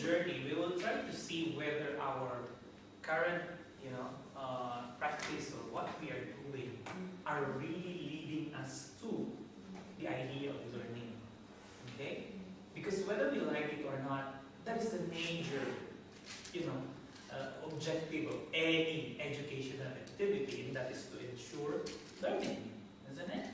journey, we will try to see whether our current, practice or what we are doing are really leading us to the idea of learning. Okay? Because whether we like it or not, that is the major, objective of any educational activity, and that is to ensure learning, isn't it?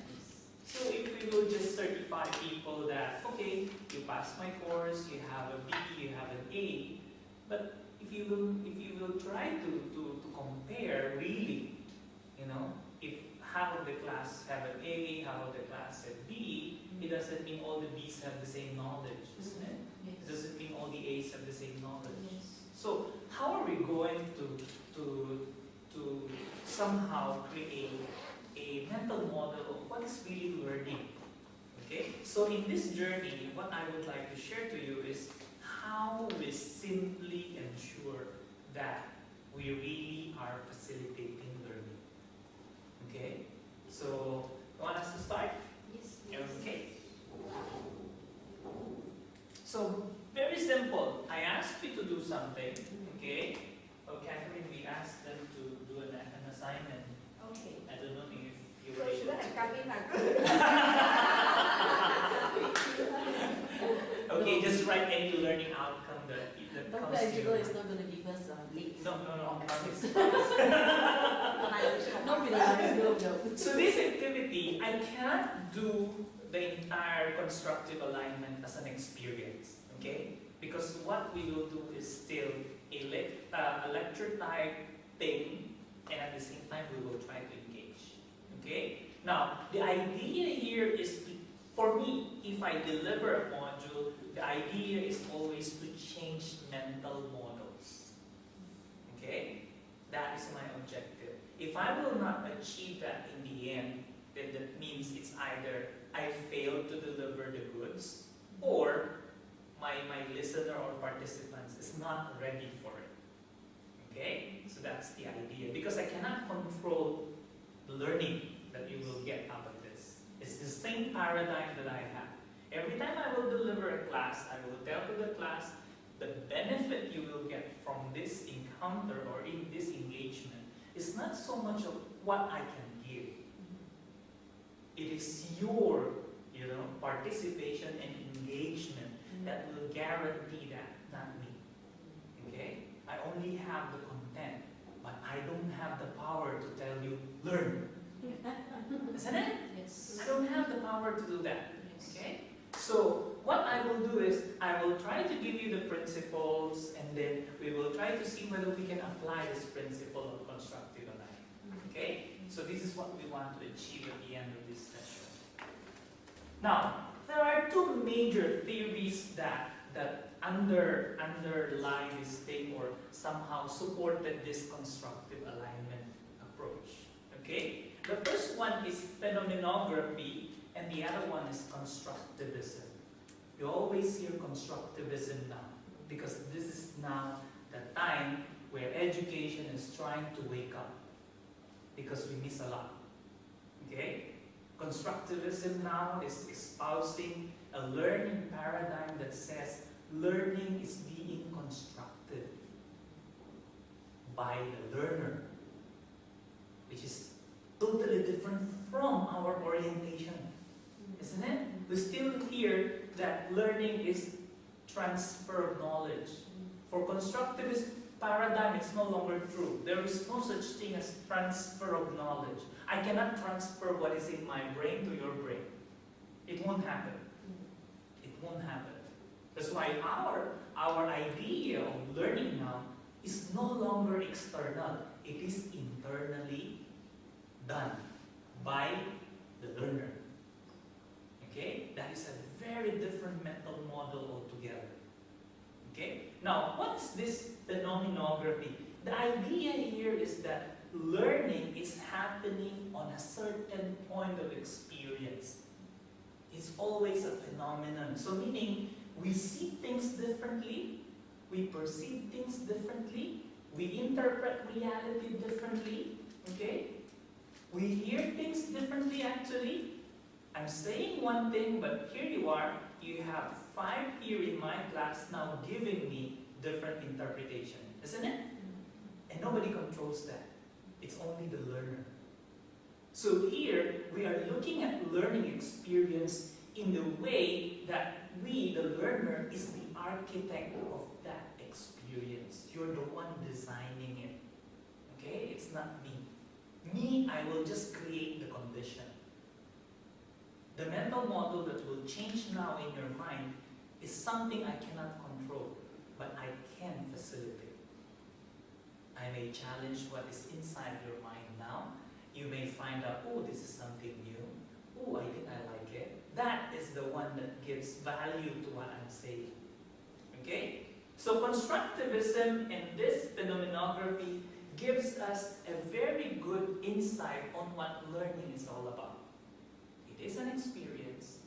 So if we will just certify people that, okay, you passed my course, you have a B, you have an A, but if you will try to compare really, if half of the class have an A, half of the class have B, it doesn't mean all the B's have the same knowledge, isn't it? Yes. It doesn't mean all the A's have the same knowledge. Yes. So how are we going to somehow create a mental model of what is really learning? Okay? So in this journey, what I would like to share to you is how we simply ensure that we really are facilitating learning. Okay? So, you want us to start? Yes. Okay. So, very simple. I asked you to do something. Okay? Oh, Catherine, we asked them to do an assignment. Okay. I don't know if you So were should able I to. come in? Okay, just write any learning outcome that Dr. comes to Angelo you. is not going to give us links. No, promise. Not really nice, no. So this activity, I cannot do the entire constructive alignment as an experience, okay? Because what we will do is still a lecture type thing, and at the same time we will try to engage, okay? Now, the idea here is to, for me, if I deliver a module, the idea is always to change mental models, okay? That is my objective. If I will not achieve that in the end, then that means it's either I failed to deliver the goods, or my listener or participants is not ready for it. Okay? So that's the idea. Because I cannot control the learning that you will get out of this. It's the same paradigm that I have. Every time I will deliver a class, I will tell to the class, the benefit you will get from this encounter or in this engagement is not so much of what I can give. It is your, participation and engagement that will guarantee that, not me. Okay? I only have the content, but I don't have the power to tell you, learn. Isn't it? Yes. I don't have the power to do that. Yes. Okay? So, what I will do is, I will try to give you the principles, and then we will try to see whether we can apply this principle of constructive alignment. Okay? So this is what we want to achieve at the end of this session. Now, there are two major theories that underlie this thing or somehow supported this constructive alignment approach. Okay? The first one is phenomenography, and the other one is constructivism. You always hear constructivism now, because this is now the time where education is trying to wake up, because we miss a lot. Okay? Constructivism now is espousing a learning paradigm that says learning is being constructed by the learner, which is totally different from our orientation, isn't it? We still hear that learning is transfer of knowledge. For constructivist paradigm, it's no longer true. There is no such thing as transfer of knowledge. I cannot transfer what is in my brain to your brain. It won't happen. It won't happen. That's why our idea of learning now is no longer external. It is internally done by the learner. Okay? That is a very different mental model altogether. Okay? Now, what's this phenomenography? The idea here is that learning is happening on a certain point of experience. It's always a phenomenon. So meaning, we see things differently, we perceive things differently, we interpret reality differently, okay? We hear things differently actually. I'm saying one thing, but here you are, you have 5 here in my class now giving me different interpretation, isn't it? And nobody controls that. It's only the learner. So here, we are looking at learning experience in the way that we, the learner, is the architect of that experience. You're the one designing it. Okay? It's not me. Me, I will just create the condition. The mental model that will change now in your mind is something I cannot control, but I can facilitate. I may challenge what is inside your mind now. You may find out, oh, this is something new. Oh, I think I like it. That is the one that gives value to what I'm saying. Okay? So constructivism and this phenomenography gives us a very good insight on what learning is all about. It is an experience,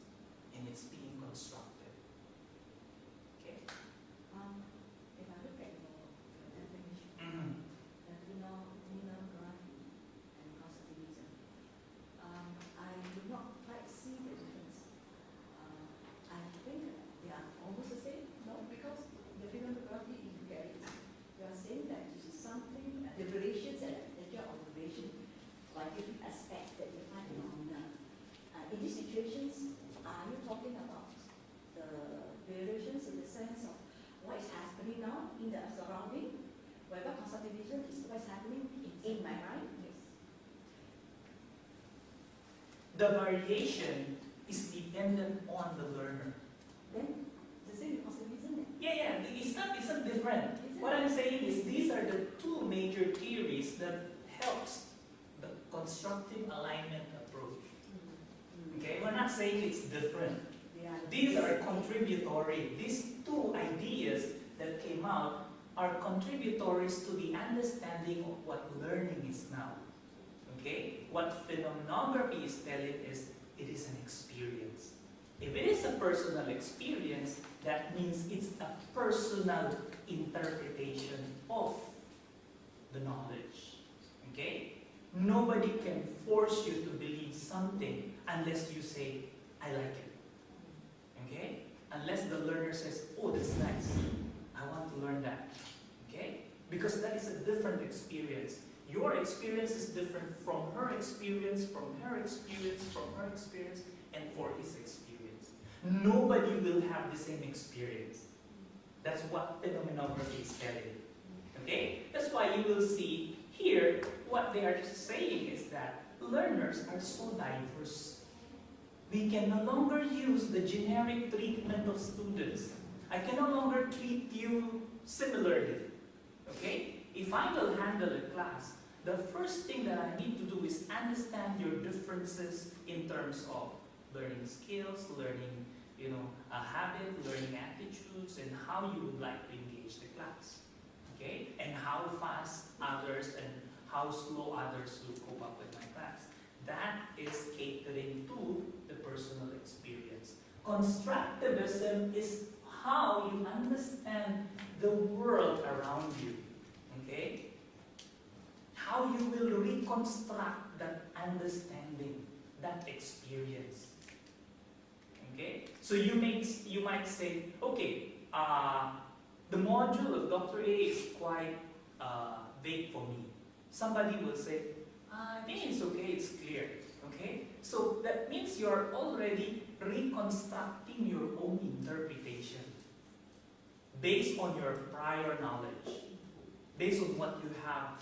and it's being constructed. Okay? If I look at your definition, Mm-hmm. phenomenography and constructivism, I do not quite see the difference. I think they are almost the same, no? Because the phenomenography is reality. You are saying that this is something, the relations and the nature of relation, like different aspects that define phenomena. In these situations, are you talking about the relations in the sense of what is happening now in the surrounding? Whether constructivism is what's happening in my mind? Yes. The variation is dependent on the learner. Then the same with constructivism. Yeah, it's not different. Is it? What I'm saying is these are the two major theories that helps the constructive alignment approach. Okay, we're not saying it's different. These are contributory. These two ideas that came out are contributories to the understanding of what learning is now. Okay? What phenomenography is telling is it is an experience. If it is a personal experience, that means it's a personal interpretation of the knowledge. Okay? Nobody can force you to believe something unless you say, I like it. Okay? Unless the learner says, oh, that's nice. I want to learn that. Okay? Because that is a different experience. Your experience is different from her experience, from her experience, from her experience, and for his experience. Nobody will have the same experience. That's what phenomenography is telling. Okay? That's why you will see here, what they are saying is that learners are so diverse. We can no longer use the generic treatment of students. I can no longer treat you similarly. Okay? If I will handle a class, the first thing that I need to do is understand your differences in terms of learning skills, learning, a habit, learning attitudes, and how you would like to engage the class. Okay? And how fast others and how slow others will cope up with my class. That is catering to the personal experience. Constructivism is how you understand the world around you. Okay? How you will reconstruct that understanding, that experience. Okay? So you might say, okay, the module of Dr. A is quite vague for me. Somebody will say, I think it's okay, it's clear. Okay? So that means you're already reconstructing your own interpretation based on your prior knowledge, based on what you have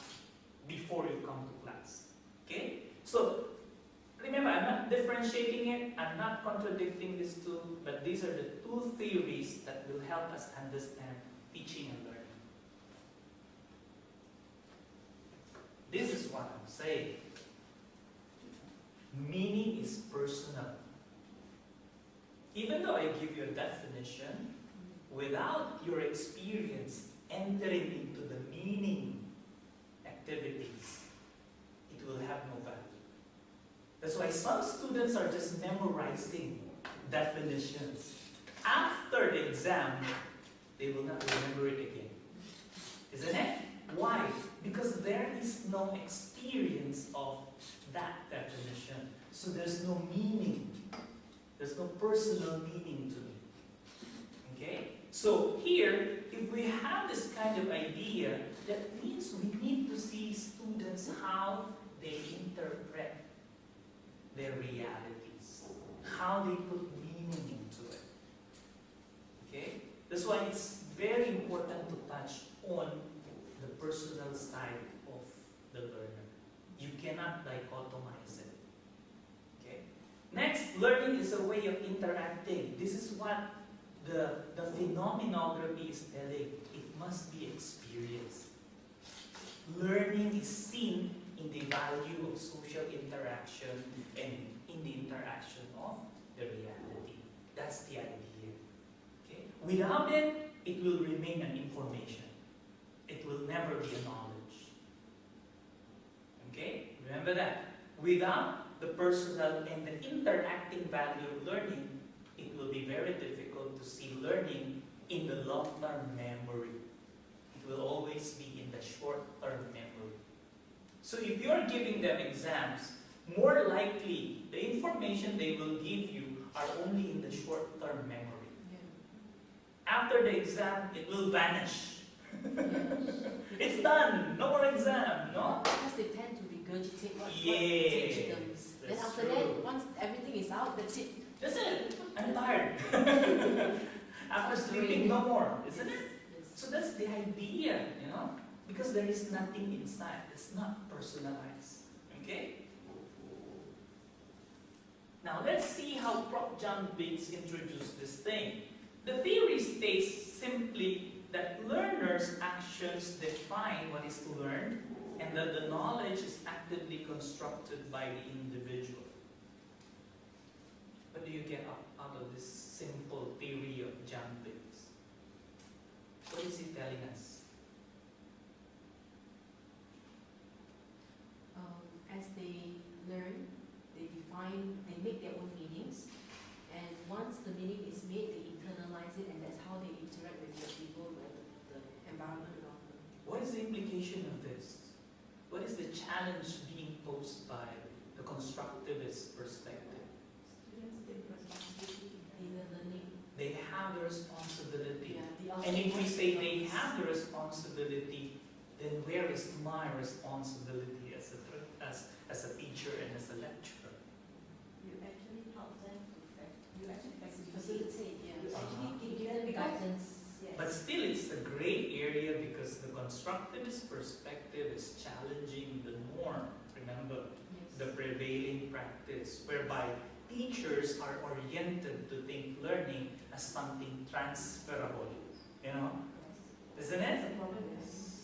before you come to class. Okay? So remember, I'm not differentiating it, I'm not contradicting these two, but these are the two theories that will help us understand teaching and learning. This is what I'm saying. Meaning is personal. Even though I give you a definition, without your experience entering into the meaning activities, it will have no value. That's why some students are just memorizing definitions. After the exam, they will not remember it again. Isn't it? Why? Because there is no experience of that definition. So there's no meaning. There's no personal meaning to it. Okay? So here, if we have this kind of idea, that means we need to see students how they interpret their realities, how they put meaning into it. Okay? That's why it's very important to touch on the personal side of the learner. You cannot dichotomize it. Okay? Next, learning is a way of interacting. This is what the phenomenography is telling. It must be experienced. Learning is seen in the value of social interaction and in the interaction of the reality. That's the idea. Okay? Without it, it will remain an information. It will never be a knowledge. Okay? Remember that. Without the personal and the interacting value of learning, it will be very difficult to see learning in the long-term memory. It will always be in the short-term memory. So if you're giving them exams, more likely the information they will give you are only in the short-term memory. After the exam, it will vanish. It's done. No more exam, no? Because they tend to regurgitate what Yes, teach them. Then that's after true. that, once everything is out, that's it. That's it. I'm tired. After sleeping, no more, isn't it? Yes. So that's the idea, you know? Because there is nothing inside. It's not personalized. Okay? Now let's see how Prof. John Biggs introduced this thing. The theory states simply that learners' actions define what is learned and that the knowledge is actively constructed by the individual. What do you get out of this simple theory of John Biggs? What is he telling us? As they learn, they define, they make their own meanings, and once the meaning is made, they internalize it, and that's how they interact with the people, with the environment around them. What is the implication of this? What is the challenge being posed by the constructivist perspective? Students take responsibility. In the learning, They have the responsibility. the And if we say they outcome have the responsibility, then where is my responsibility as a teacher and as a lecturer? You actually help them to you actually facilitate. facilitate, You yeah. actually Give them guidance. Yes. But still, it's a gray area because the constructivist perspective is challenging the norm. Remember, the prevailing practice, whereby teachers are oriented to think learning as something transferable. You know, isn't it? That's the problem.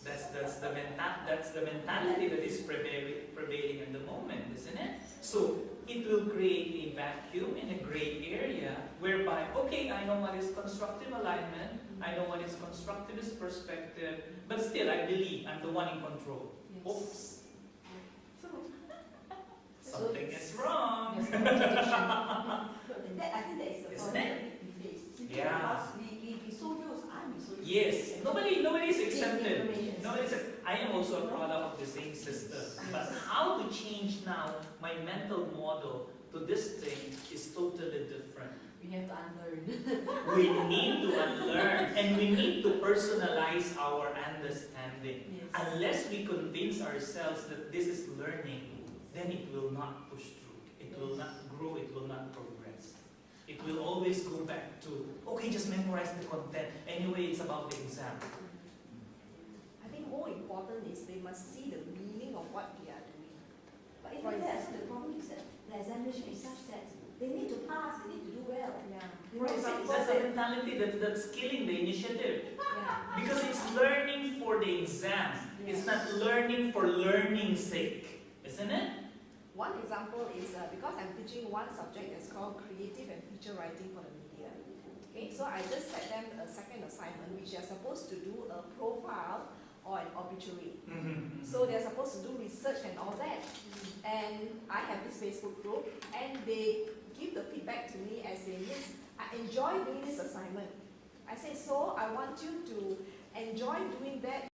That's the mentality that is prevailing in the moment, isn't it? So it will create a vacuum in a gray area whereby, okay, I know what is constructive alignment, I know what is constructivist perspective, but still I believe I'm the one in control. Yes. Oops, So, something is wrong. There's no contradiction. I think that is the Isn't problem it? that we face. Yeah. Because we so used, I'm so used. Yes, nobody is exempted. Information. I am also a product of the same system. But how to change now my mental model to this thing is totally different. We have to unlearn. We need to unlearn and we need to personalize our understanding. Yes. Unless we convince ourselves that this is learning, then it will not push through. It will not grow, it will not progress. It will always go back to, okay, just memorize the content. Anyway, it's about the exam. I think more important is they must see the meaning of what they are doing. But even that, so the problem is that the examination is such that they need to pass, they need to do well. Yeah. You know, That's the mentality that's killing the initiative. Yeah. Because it's learning for the exam. It's not learning for learning's sake. Isn't it? One example is because I'm teaching one subject that's called creative and feature writing for the media. Okay, so I just set them a second assignment which they're supposed to do a profile or an obituary. So they're supposed to do research and all that. And I have this Facebook group and they give the feedback to me as saying, yes, I enjoy doing this assignment. I say, so I want you to enjoy doing that